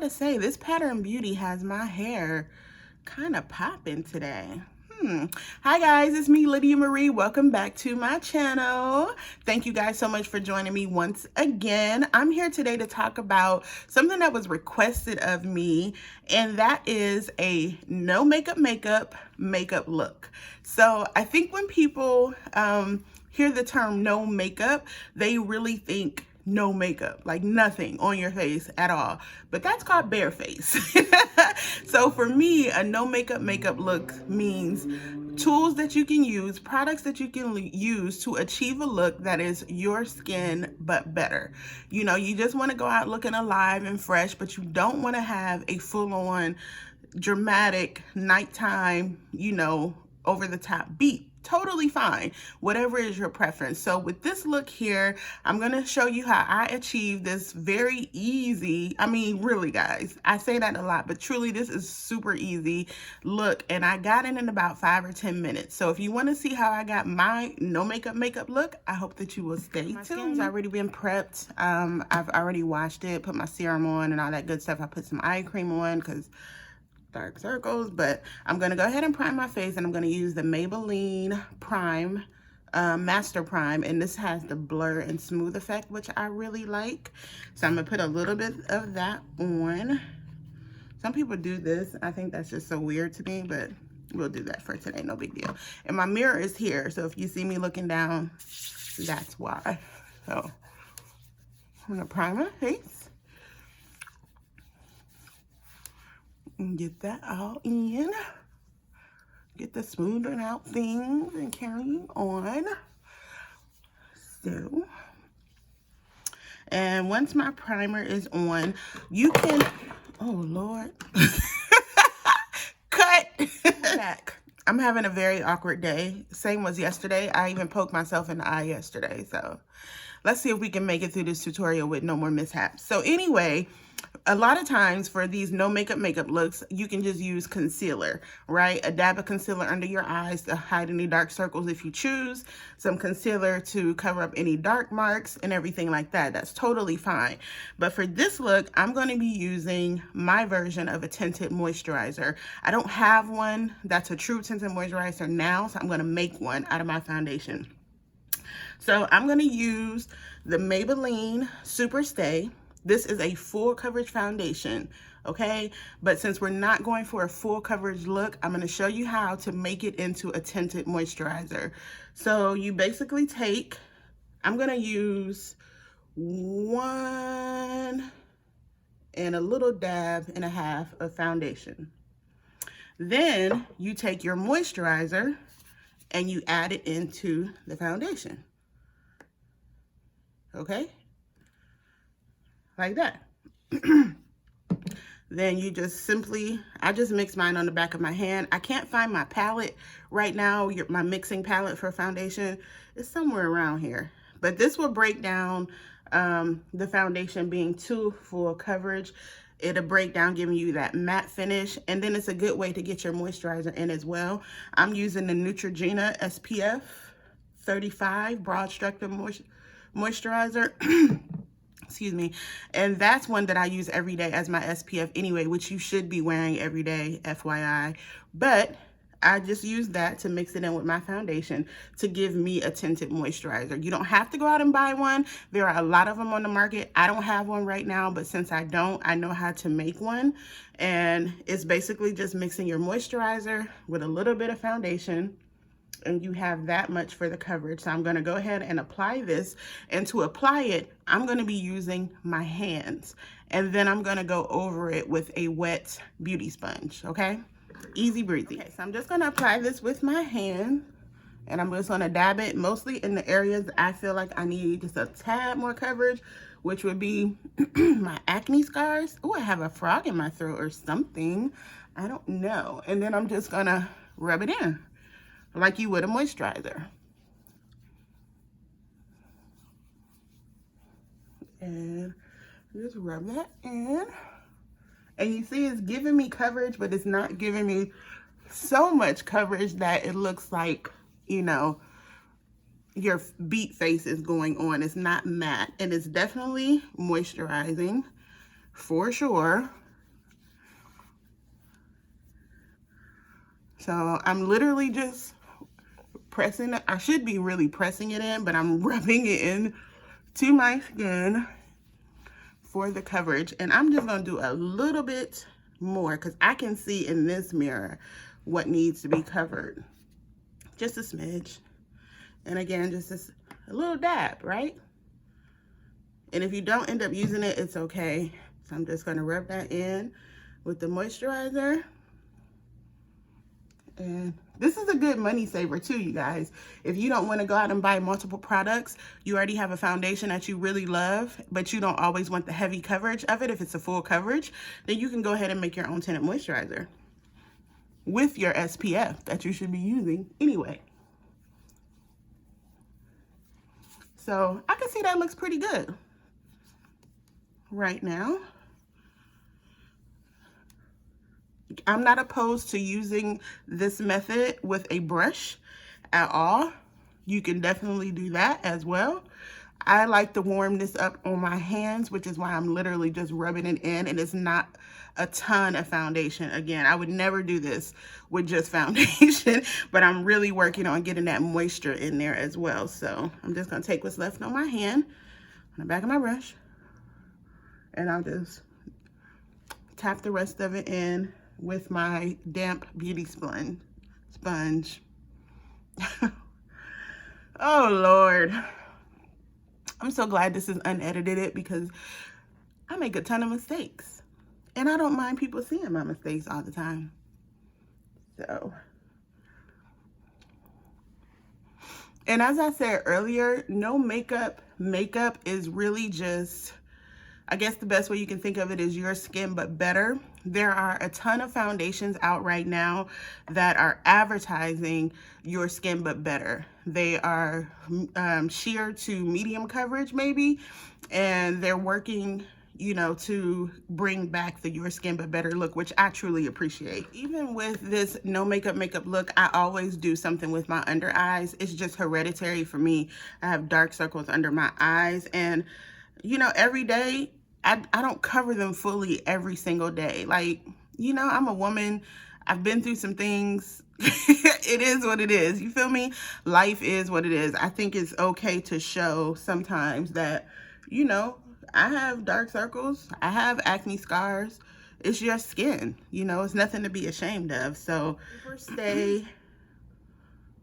gotta say, this Pattern Beauty has my hair kind of popping today. Hi guys, it's me, Lydia Marie. Welcome back to my channel. Thank you guys so much for joining me once again. I'm here today to talk about something that was requested of me, and that is a no makeup look. So I think when people hear the term no makeup, they really think no makeup, like nothing on your face at all. But that's called bare face. So for me, a no makeup look means tools that you can use, products that you can use to achieve a look that is your skin but better. You know, you just want to go out looking alive and fresh, but you don't want to have a full-on dramatic nighttime, you know, over the top beat. Totally fine, whatever is your preference. So with this look here, I'm going to show you how I achieve this very easy, I mean, really guys, I say that a lot, but truly this is super easy look, and I got it in about 5 or 10 minutes. So if you want to see how I got my no makeup look, I hope that you will stay tuned. My skin's already been prepped. I've already washed it, put my serum on and all that good stuff. I put some eye cream on because dark circles, but I'm gonna go ahead and prime my face, and I'm gonna use the Maybelline Prime Master Prime, and this has the blur and smooth effect, which I really like. So I'm gonna put a little bit of that on. Some people do this. I think that's just so weird to me, but we'll do that for today, no big deal. And my mirror is here, so if you see me looking down, that's why. So I'm gonna prime my face and get that all in, get the smoothing out things and carrying on. So, and once my primer is on, you can, oh Lord, cut back. I'm having a very awkward day. Same was yesterday. I even poked myself in the eye yesterday. So let's see if we can make it through this tutorial with no more mishaps. So anyway, a lot of times for these no makeup looks, you can just use concealer, right? A dab of concealer under your eyes to hide any dark circles if you choose, some concealer to cover up any dark marks and everything like that. That's totally fine. But for this look, I'm going to be using my version of a tinted moisturizer. I don't have one that's a true tinted moisturizer now, so I'm going to make one out of my foundation. So I'm going to use the Maybelline Super Stay. This is a full coverage foundation, okay? But since we're not going for a full coverage look, I'm gonna show you how to make it into a tinted moisturizer. So you basically take, I'm gonna use 1 and a little dab and a half of foundation. Then you take your moisturizer and you add it into the foundation, okay? Like that. Then you just simply, I just mix mine on the back of my hand. I can't find my palette right now, my mixing palette for foundation. It's somewhere around here. But this will break down the foundation being too full coverage. It'll break down giving you that matte finish. And then it's a good way to get your moisturizer in as well. I'm using the Neutrogena SPF 35 Broad Spectrum Moisturizer. Excuse me. And that's one that I use every day as my SPF anyway, which you should be wearing every day, FYI. But I just use that to mix it in with my foundation to give me a tinted moisturizer. You don't have to go out and buy one. There are a lot of them on the market. I don't have one right now, but since I don't, I know how to make one. And it's basically just mixing your moisturizer with a little bit of foundation, and you have that much for the coverage. So I'm gonna go ahead and apply this. And to apply it, I'm gonna be using my hands. And then I'm gonna go over it with a wet beauty sponge, okay? Easy breezy. Okay, so I'm just gonna apply this with my hand. And I'm just gonna dab it mostly in the areas I feel like I need just a tad more coverage, which would be my acne scars. Oh, I have a frog in my throat or something. I don't know. And then I'm just gonna rub it in like you would a moisturizer. And just rub that in. And you see it's giving me coverage, but it's not giving me so much coverage that it looks like, you know, your beat face is going on. It's not matte, and it's definitely moisturizing for sure. So I'm literally just pressing it. I should be really pressing it in, but I'm rubbing it in to my skin for the coverage. And I'm just gonna do a little bit more because I can see in this mirror what needs to be covered. Just a smidge. And again, just a little dab, right? And if you don't end up using it, it's okay. So I'm just gonna rub that in with the moisturizer. And this is a good money saver too, you guys. If you don't want to go out and buy multiple products, you already have a foundation that you really love, but you don't always want the heavy coverage of it if it's a full coverage, then you can go ahead and make your own tinted moisturizer with your SPF that you should be using anyway. So I can see that looks pretty good right now. I'm not opposed to using this method with a brush at all. You can definitely do that as well. I like to warm this up on my hands, which is why I'm literally just rubbing it in, and it's not a ton of foundation. Again, I would never do this with just foundation, but I'm really working on getting that moisture in there as well. So I'm just gonna take what's left on my hand, on the back of my brush, and I'll just tap the rest of it in with my damp beauty sponge. Oh Lord, I'm so glad this is unedited because I make a ton of mistakes and I don't mind people seeing my mistakes all the time. So, and as I said earlier, no makeup is really just, I guess the best way you can think of it is your skin, but better. There are a ton of foundations out right now that are advertising your skin, but better. They are sheer to medium coverage maybe, and they're working, you know, to bring back the your skin but better look, which I truly appreciate. Even with this no makeup look, I always do something with my under eyes. It's just hereditary for me. I have dark circles under my eyes, and you know, every day I don't cover them fully every single day. Like, you know, I'm a woman. I've been through some things. It is what it is. You feel me? Life is what it is. I think it's okay to show sometimes that, you know, I have dark circles. I have acne scars. It's your skin. You know, it's nothing to be ashamed of. So, Super Stay,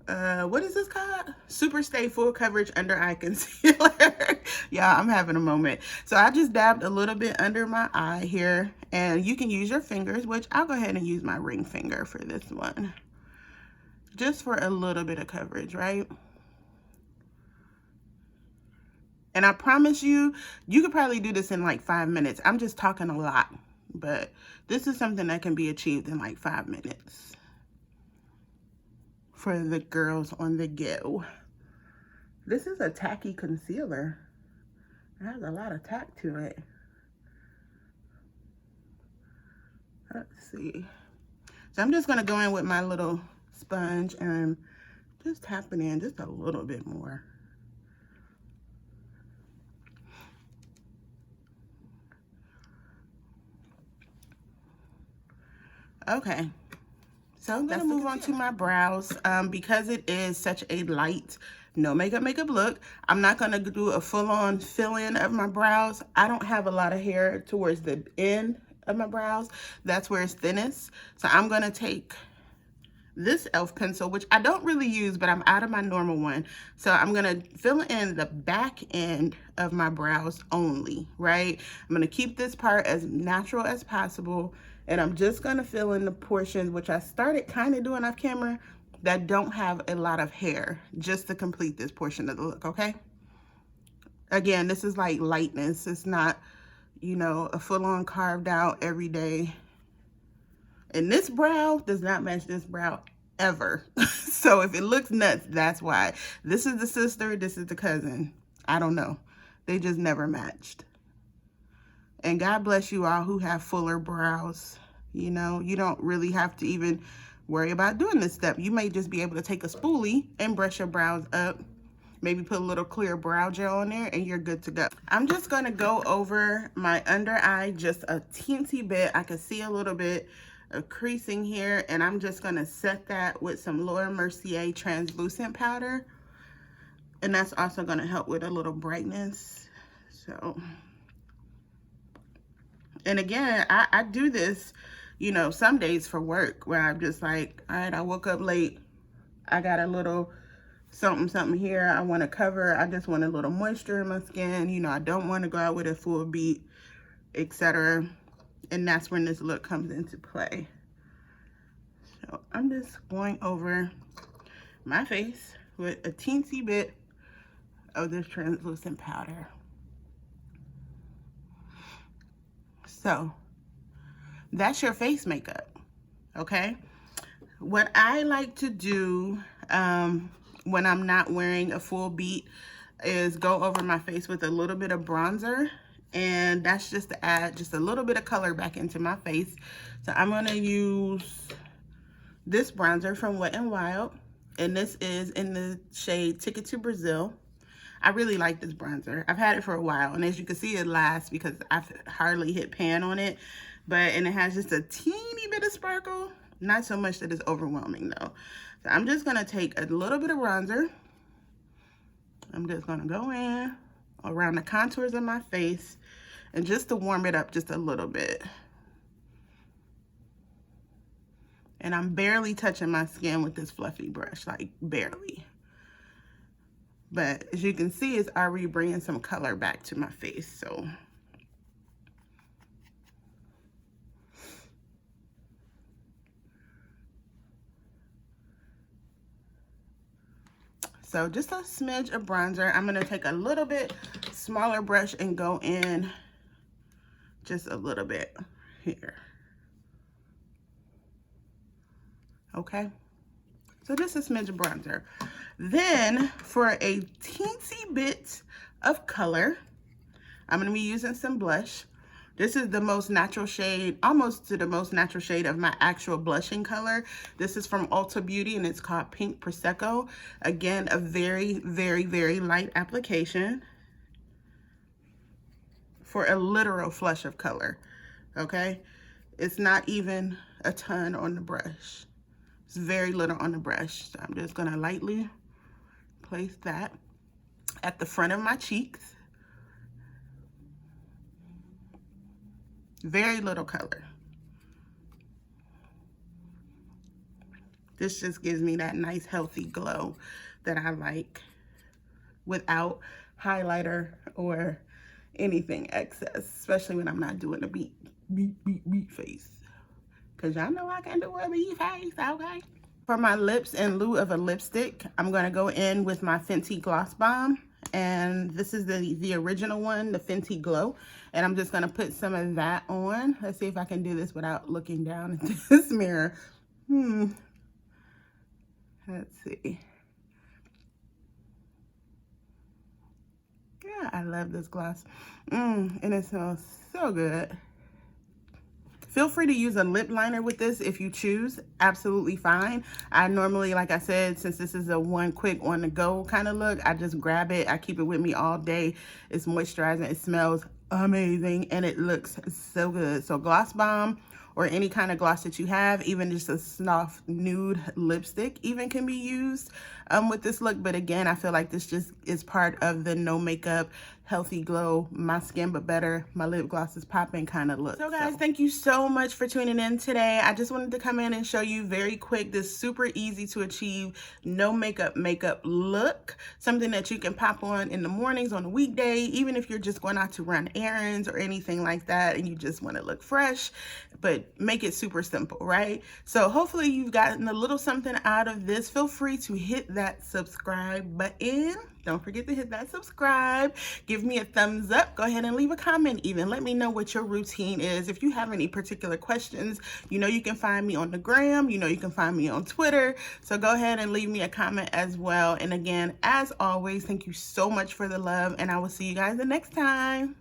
what is this called? Super Stay Full Coverage Under Eye Concealer. Yeah, I'm having a moment. So I just dabbed a little bit under my eye here, and you can use your fingers, which I'll go ahead and use my ring finger for this one. Just for a little bit of coverage, right? And I promise you, you could probably do this in like 5 minutes. I'm just talking a lot, but this is something that can be achieved in like 5 minutes for the girls on the go. This is a tacky concealer. It has a lot of tack to it. Let's see. So I'm just gonna go in with my little sponge and just tap it in just a little bit more. Okay, so I'm gonna move on to my brows. Because it is such a light, no makeup look, I'm not gonna do a full-on fill-in of my brows. I don't have a lot of hair towards the end of my brows. That's where it's thinnest. So I'm gonna take this e.l.f. pencil, which I don't really use, but I'm out of my normal one. So I'm gonna fill in the back end of my brows only, right? I'm gonna keep this part as natural as possible, and I'm just gonna fill in the portions, which I started kind of doing off camera, that don't have a lot of hair, just to complete this portion of the look, okay? Again, this is like lightness. It's not, you know, a full-on carved out every day. And this brow does not match this brow ever. So if it looks nuts, that's why. This is the sister, this is the cousin. I don't know. They just never matched. And God bless you all who have fuller brows. You know, you don't really have to even worry about doing this step. You may just be able to take a spoolie and brush your brows up. Maybe put a little clear brow gel on there and you're good to go. I'm just gonna go over my under eye just a teensy bit. I can see a little bit of creasing here, and I'm just gonna set that with some Laura Mercier translucent powder, and that's also gonna help with a little brightness. So, and again, I do this, you know, some days for work where I'm just like, all right, I woke up late, I got a little something here I want to cover. I just want a little moisture in my skin, you know, I don't want to go out with a full beat, etc. And that's when this look comes into play. So I'm just going over my face with a teensy bit of this translucent powder. So that's your face makeup, okay? What I like to do when I'm not wearing a full beat is go over my face with a little bit of bronzer, and that's just to add just a little bit of color back into my face. So I'm gonna use this bronzer from Wet n Wild, and this is in the shade Ticket to Brazil. I really like this bronzer. I've had it for a while, and as you can see, it lasts because I've hardly hit pan on it, and it has just a teeny bit of sparkle, not so much that it's overwhelming though. So I'm just gonna take a little bit of bronzer. I'm just gonna go in around the contours of my face, and just to warm it up just a little bit. And I'm barely touching my skin with this fluffy brush, like barely. But as you can see, it's already bringing some color back to my face. So just a smidge of bronzer. I'm gonna take a little bit smaller brush and go in just a little bit here. Okay, so just a smidge of bronzer. Then for a teensy bit of color, I'm gonna be using some blush. This is the most natural shade, almost to the most natural shade of my actual blushing color. This is from Ulta Beauty, and it's called Pink Prosecco. Again, a very, very, very light application for a literal flush of color, okay? It's not even a ton on the brush. It's very little on the brush. So I'm just gonna lightly place that at the front of my cheeks. Very little color. This just gives me that nice healthy glow that I like without highlighter or anything excess, especially when I'm not doing a beat face. Cause y'all know I can do a beat face, okay? For my lips, in lieu of a lipstick, I'm gonna go in with my Fenty Gloss Bomb. And this is the original one, the Fenty Glow. And I'm just gonna put some of that on. Let's see if I can do this without looking down into this mirror. Let's see. Yeah, I love this gloss. And it smells so good. Feel free to use a lip liner with this if you choose, absolutely fine. I normally, like I said, since this is a one quick on the go kind of look, I just grab it, I keep it with me all day. It's moisturizing, it smells amazing, and it looks so good. So Gloss Bomb, or any kind of gloss that you have, even just a soft nude lipstick even can be used with this look. But again, I feel like this just is part of the no makeup, healthy glow, my skin but better, my lip gloss is popping kind of look. So guys, thank you so much for tuning in today. I just wanted to come in and show you very quick this super easy to achieve no makeup look, something that you can pop on in the mornings on a weekday, even if you're just going out to run errands or anything like that and you just want to look fresh, but make it super simple, right? So hopefully you've gotten a little something out of this. Feel free to hit that subscribe button. Don't forget to hit that subscribe. Give me a thumbs up. Go ahead and leave a comment even. Let me know what your routine is. If you have any particular questions, you know you can find me on the gram. You know you can find me on Twitter. So go ahead and leave me a comment as well. And again, as always, thank you so much for the love, and I will see you guys the next time.